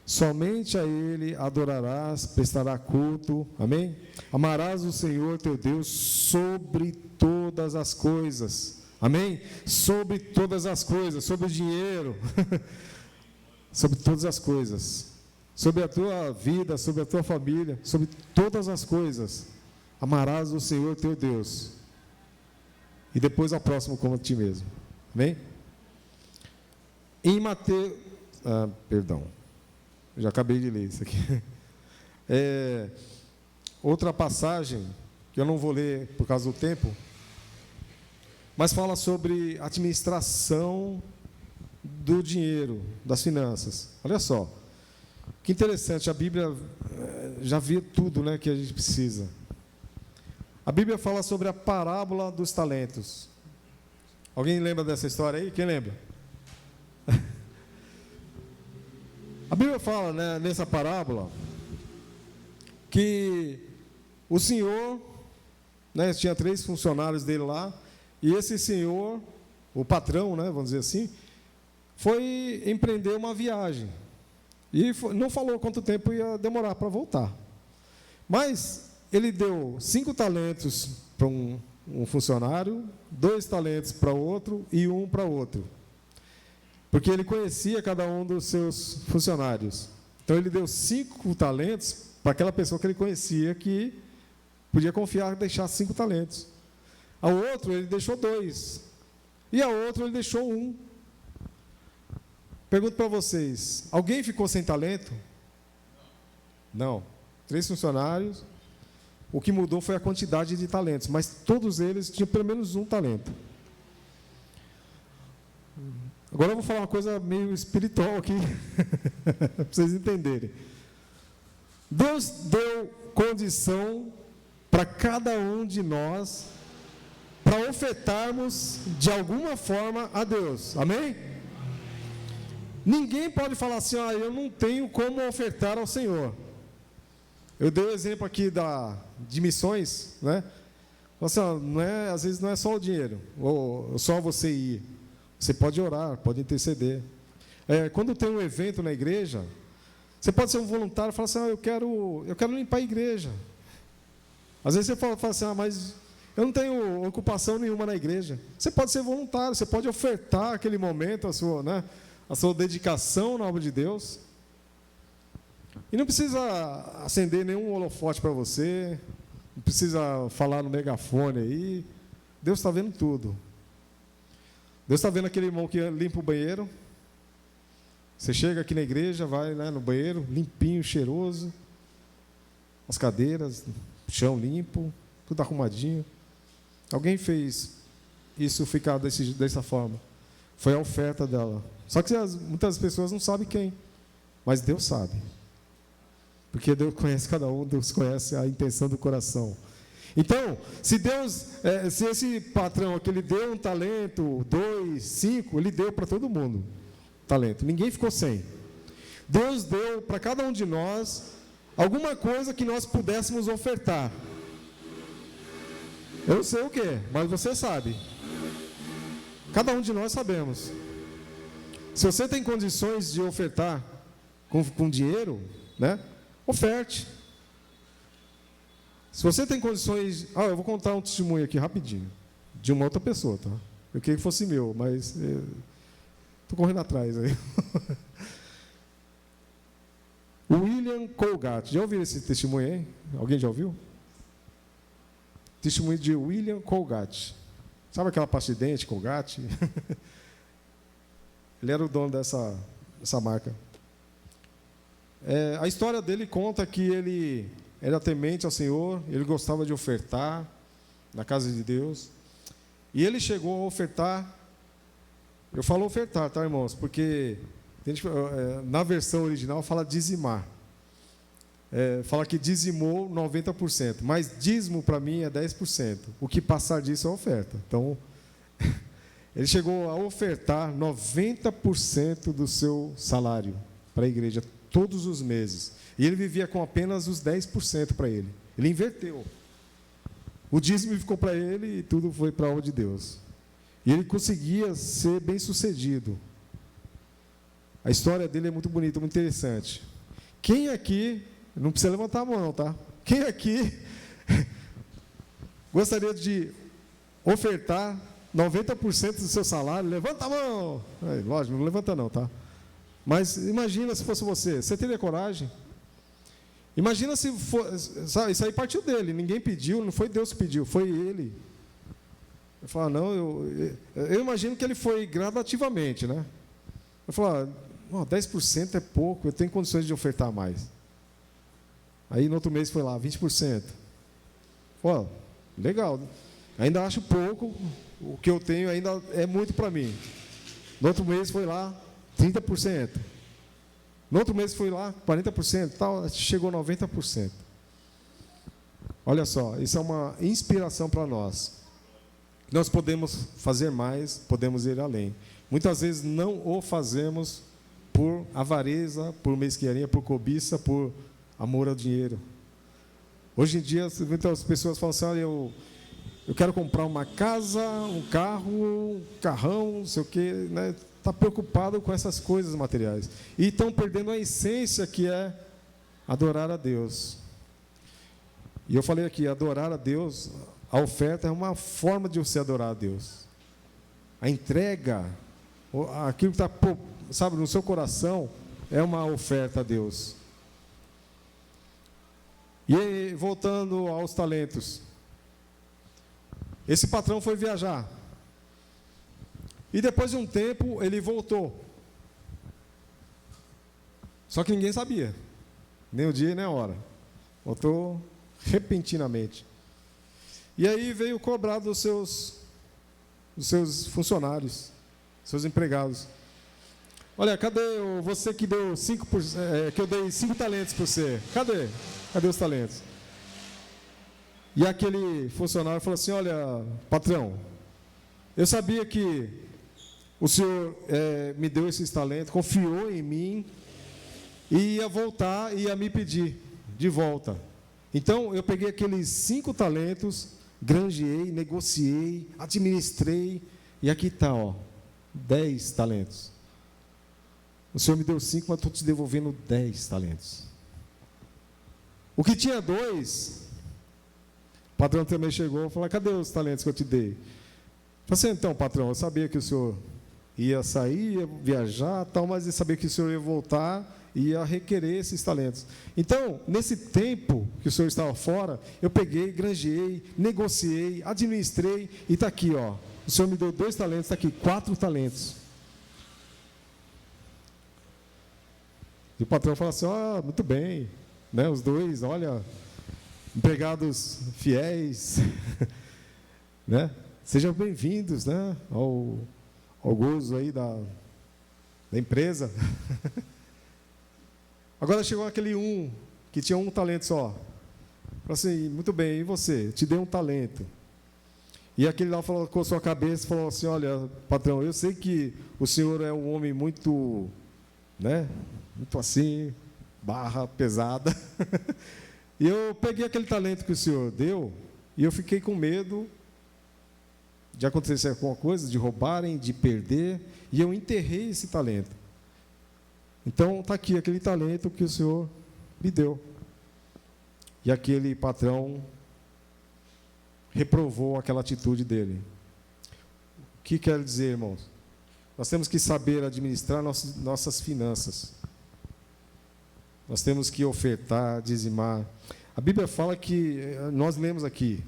Somente a Ele adorarás, prestará culto. Amém? Amarás o Senhor teu Deus sobre todas as coisas. Amém? Sobre todas as coisas, sobre o dinheiro. Sobre todas as coisas, sobre a tua vida, sobre a tua família, sobre todas as coisas, amarás o Senhor teu Deus, e depois ao próximo como a ti mesmo. Amém? Em Mateus, já acabei de ler isso aqui. Outra passagem, que eu não vou ler por causa do tempo, mas fala sobre administração do dinheiro, das finanças. Olha só, que interessante, a Bíblia já vê tudo, né, que a gente precisa. A Bíblia fala sobre a parábola dos talentos. Alguém lembra dessa história aí? Quem lembra? A Bíblia fala, né, nessa parábola, que o senhor, né, tinha 3 funcionários dele lá, e esse senhor, o patrão, né, vamos dizer assim, foi empreender uma viagem. E não falou quanto tempo ia demorar para voltar. Mas ele deu 5 talentos para um funcionário, 2 talentos para outro e 1 para outro. Porque ele conhecia cada um dos seus funcionários. Então ele deu 5 talentos para aquela pessoa que ele conhecia, que podia confiar e deixar 5 talentos. Ao outro ele deixou 2. E ao outro ele deixou 1. Pergunto para vocês, alguém ficou sem talento? Não. 3 funcionários. O que mudou foi a quantidade de talentos, mas todos eles tinham pelo menos um talento. Agora eu vou falar uma coisa meio espiritual aqui, para vocês entenderem. Deus deu condição para cada um de nós para ofertarmos de alguma forma a Deus. Amém? Ninguém pode falar assim, eu não tenho como ofertar ao Senhor. Eu dei o exemplo aqui de missões, né? Assim, às vezes não é só o dinheiro, ou só você ir. Você pode orar, pode interceder. Quando tem um evento na igreja, você pode ser um voluntário e falar assim, eu quero limpar a igreja. Às vezes você fala assim, mas eu não tenho ocupação nenhuma na igreja. Você pode ser voluntário, você pode ofertar aquele momento, a sua dedicação na obra de Deus. E não precisa acender nenhum holofote para você, não precisa falar no megafone aí. Deus está vendo tudo. Deus está vendo aquele irmão que limpa o banheiro. Você chega aqui na igreja, vai, né, no banheiro, limpinho, cheiroso, as cadeiras, chão limpo, tudo arrumadinho. Alguém fez isso ficar dessa forma. Foi a oferta dela. Só que muitas pessoas não sabem quem, mas Deus sabe. Porque Deus conhece cada um, Deus conhece a intenção do coração. Então, se esse patrão aqui, ele deu um talento, 2, 5, ele deu para todo mundo talento. Ninguém ficou sem. Deus deu para cada um de nós alguma coisa que nós pudéssemos ofertar. Eu não sei o que, mas você sabe. Cada um de nós sabemos. Se você tem condições de ofertar com dinheiro, né? Oferte. Se você tem condições... eu vou contar um testemunho aqui rapidinho, de uma outra pessoa, tá? Eu queria que fosse meu, mas estou correndo atrás aí. William Colgate. Já ouviram esse testemunho aí? Alguém já ouviu? Testemunho de William Colgate. Sabe aquela pasta de dente, Colgate? Ele era o dono dessa marca. A história dele conta que ele era temente ao Senhor, ele gostava de ofertar na casa de Deus, e ele chegou a ofertar. Eu falo ofertar, tá, irmãos? Porque na versão original fala dizimar. Fala que dizimou 90%, mas dízimo para mim é 10%. O que passar disso é oferta. Então, ele chegou a ofertar 90% do seu salário para a igreja todos os meses. E ele vivia com apenas os 10% para ele. Ele inverteu. O dízimo ficou para ele e tudo foi para a obra de Deus. E ele conseguia ser bem-sucedido. A história dele é muito bonita, muito interessante. Quem aqui, não precisa levantar a mão não, tá? Quem aqui gostaria de ofertar 90% do seu salário? Levanta a mão! Lógico, não levanta não, tá? Mas imagina se fosse você teria coragem? Imagina se sabe, isso aí partiu dele, ninguém pediu, não foi Deus que pediu, foi ele. Eu falo, não, eu imagino que ele foi gradativamente, né? Eu falo, 10% é pouco, eu tenho condições de ofertar mais. Aí no outro mês foi lá, 20%. Legal, ainda acho pouco, o que eu tenho ainda é muito para mim. No outro mês foi lá, 30%. No outro mês foi lá, 40%, tal, chegou 90%. Olha só, isso é uma inspiração para nós. Nós podemos fazer mais, podemos ir além. Muitas vezes não o fazemos por avareza, por mesquinharia, por cobiça, por amor ao dinheiro. Hoje em dia, muitas pessoas falam assim, eu quero comprar uma casa, um carro, um carrão, não sei o quê, né? Está preocupado com essas coisas materiais. E estão perdendo a essência que é adorar a Deus. E eu falei aqui, adorar a Deus, a oferta é uma forma de você adorar a Deus. A entrega, aquilo que está, sabe, no seu coração, é uma oferta a Deus. E aí, voltando aos talentos. Esse patrão foi viajar. E depois de um tempo, ele voltou. Só que ninguém sabia. nem o dia nem a hora. Voltou repentinamente. E aí veio cobrar dos seus funcionários, seus empregados. Olha, cadê você que deu 5%, que eu dei 5 talentos para você? Cadê? Cadê os talentos? E aquele funcionário falou assim: olha, patrão, eu sabia que o senhor me deu esses talentos, confiou em mim e ia voltar e ia me pedir de volta. Então, eu peguei aqueles 5 talentos, granjeei, negociei, administrei, e aqui está, 10 talentos. O senhor me deu 5, mas estou te devolvendo 10 talentos. O que tinha 2, o patrão também chegou e falou: cadê os talentos que eu te dei? Eu falei assim: então, patrão, eu sabia que o senhor ia sair, ia viajar, tal, mas eu sabia que o senhor ia voltar e ia requerer esses talentos. Então, nesse tempo que o senhor estava fora, eu peguei, granjeei, negociei, administrei, e está aqui, o senhor me deu 2 talentos, está aqui, 4 talentos. E o patrão fala assim: muito bem, né, os 2, olha, empregados fiéis, né, sejam bem-vindos, né, ao gozo aí da empresa. Agora chegou aquele que tinha 1 talento só. Falou assim: muito bem, e você? Eu te dei 1 talento. E aquele lá falou com a sua cabeça, falou assim: olha, patrão, eu sei que o senhor é um homem muito, né, muito assim, barra pesada. E eu peguei aquele talento que o senhor deu, e eu fiquei com medo de acontecer alguma coisa, de roubarem, de perder, e eu enterrei esse talento. Então, está aqui aquele talento que o senhor me deu. E aquele patrão reprovou aquela atitude dele. O que quer dizer, irmãos? Nós temos que saber administrar nossas finanças. Nós temos que ofertar, dizimar. A Bíblia fala que, nós lemos aqui,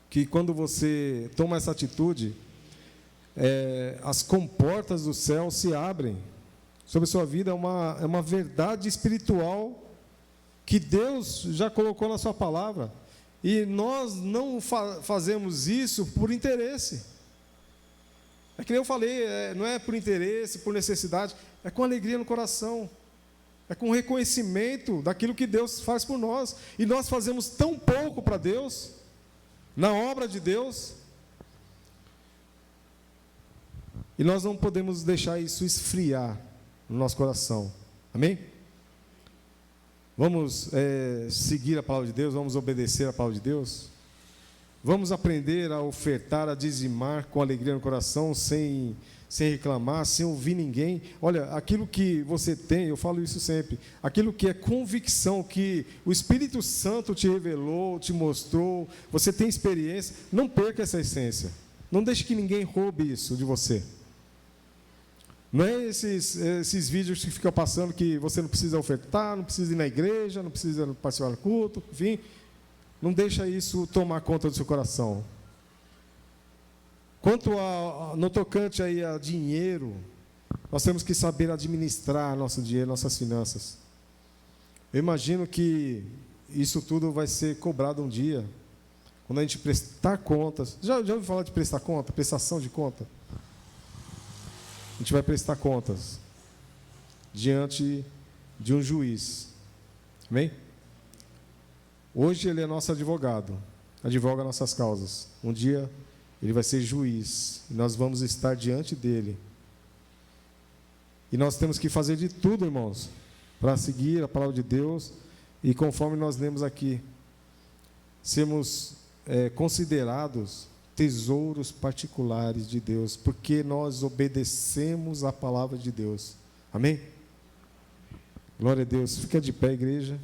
que quando você toma essa atitude, as comportas do céu se abrem sobre a sua vida. É uma verdade espiritual que Deus já colocou na sua palavra. E nós não fazemos isso por interesse. É que nem eu falei, não é por interesse, por necessidade, é com alegria no coração. É com reconhecimento daquilo que Deus faz por nós. E nós fazemos tão pouco para Deus, na obra de Deus. E nós não podemos deixar isso esfriar no nosso coração. Amém? Vamos seguir a palavra de Deus, vamos obedecer a palavra de Deus. Vamos aprender a ofertar, a dizimar com alegria no coração, sem reclamar, sem ouvir ninguém. Olha, aquilo que você tem, eu falo isso sempre, aquilo que é convicção, que o Espírito Santo te revelou, te mostrou, você tem experiência, não perca essa essência. Não deixe que ninguém roube isso de você. Não é esses vídeos que ficam passando que você não precisa ofertar, não precisa ir na igreja, não precisa participar do culto, enfim. Não deixa isso tomar conta do seu coração. Quanto no tocante aí a dinheiro, nós temos que saber administrar nosso dinheiro, nossas finanças. Eu imagino que isso tudo vai ser cobrado um dia, quando a gente prestar contas. Já ouviu falar de prestar conta? Prestação de conta? A gente vai prestar contas diante de um juiz. Amém? Hoje ele é nosso advogado, advoga nossas causas. Um dia ele vai ser juiz e nós vamos estar diante dele. E nós temos que fazer de tudo, irmãos, para seguir a palavra de Deus e, conforme nós lemos aqui, sermos considerados tesouros particulares de Deus, porque nós obedecemos a palavra de Deus. Amém? Glória a Deus. Fica de pé, igreja.